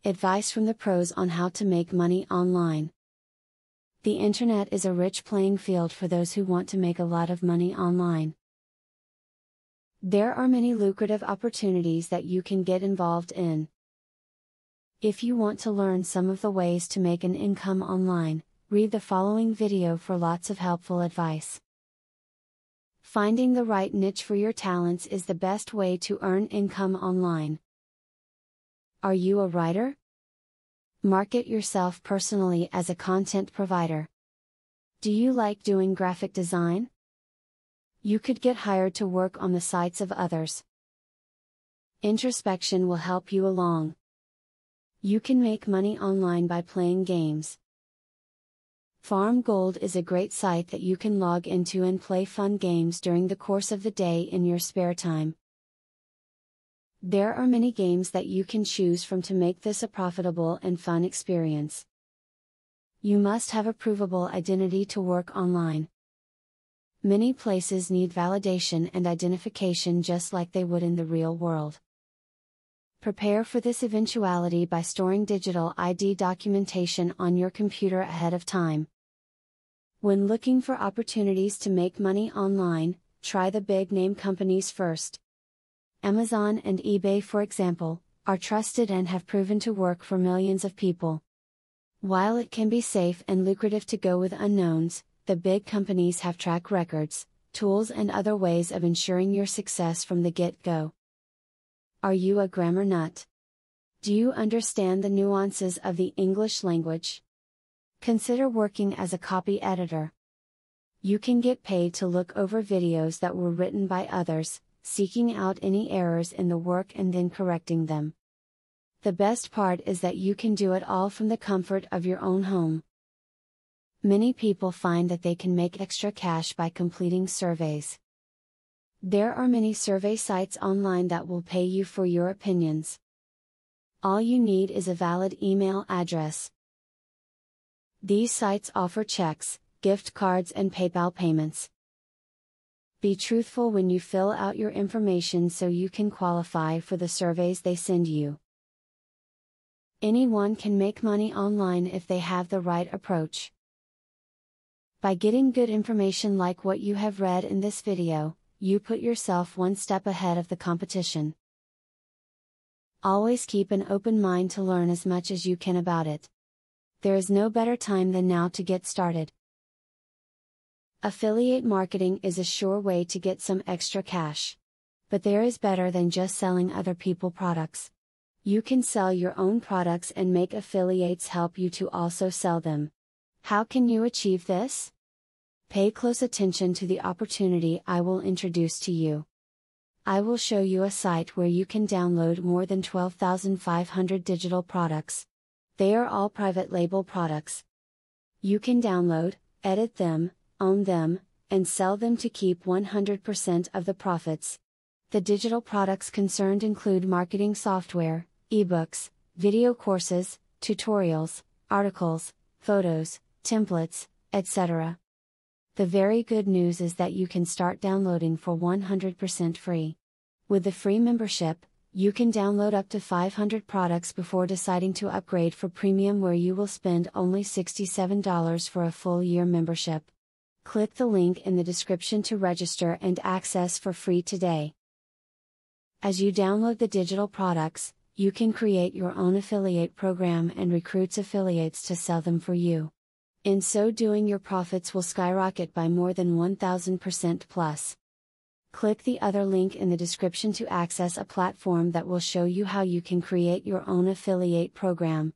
Advice from the pros on how to make money online. The internet is a rich playing field for those who want to make a lot of money online. There are many lucrative opportunities that you can get involved in. If you want to learn some of the ways to make an income online, read the following video for lots of helpful advice. Finding the right niche for your talents is the best way to earn income online. Are you a writer? Market yourself personally as a content provider. Do you like doing graphic design? You could get hired to work on the sites of others. Introspection will help you along. You can make money online by playing games. Farm Gold is a great site that you can log into and play fun games during the course of the day in your spare time. There are many games that you can choose from to make this a profitable and fun experience. You must have a provable identity to work online. Many places need validation and identification just like they would in the real world. Prepare for this eventuality by storing digital ID documentation on your computer ahead of time. When looking for opportunities to make money online, try the big name companies first. Amazon and eBay, for example, are trusted and have proven to work for millions of people. While it can be safe and lucrative to go with unknowns, the big companies have track records, tools, and other ways of ensuring your success from the get-go. Are you a grammar nut? Do you understand the nuances of the English language? Consider working as a copy editor. You can get paid to look over videos that were written by others, seeking out any errors in the work and then correcting them. The best part is that you can do it all from the comfort of your own home. Many people find that they can make extra cash by completing surveys. There are many survey sites online that will pay you for your opinions. All you need is a valid email address. These sites offer checks, gift cards, and PayPal payments. Be truthful when you fill out your information so you can qualify for the surveys they send you. Anyone can make money online if they have the right approach. By getting good information like what you have read in this video, you put yourself one step ahead of the competition. Always keep an open mind to learn as much as you can about it. There is no better time than now to get started. Affiliate marketing is a sure way to get some extra cash. But there is better than just selling other people's products. You can sell your own products and make affiliates help you to also sell them. How can you achieve this? Pay close attention to the opportunity I will introduce to you. I will show you a site where you can download more than 12,500 digital products. They are all private label products. You can download, edit them, own them, and sell them to keep 100% of the profits. The digital products concerned include marketing software, ebooks, video courses, tutorials, articles, photos, templates, etc. The very good news is that you can start downloading for 100% free. With the free membership, you can download up to 500 products before deciding to upgrade for premium, where you will spend only $67 for a full year membership. Click the link in the description to register and access for free today. As you download the digital products, you can create your own affiliate program and recruit affiliates to sell them for you. In so doing, your profits will skyrocket by more than 1,000% plus. Click the other link in the description to access a platform that will show you how you can create your own affiliate program.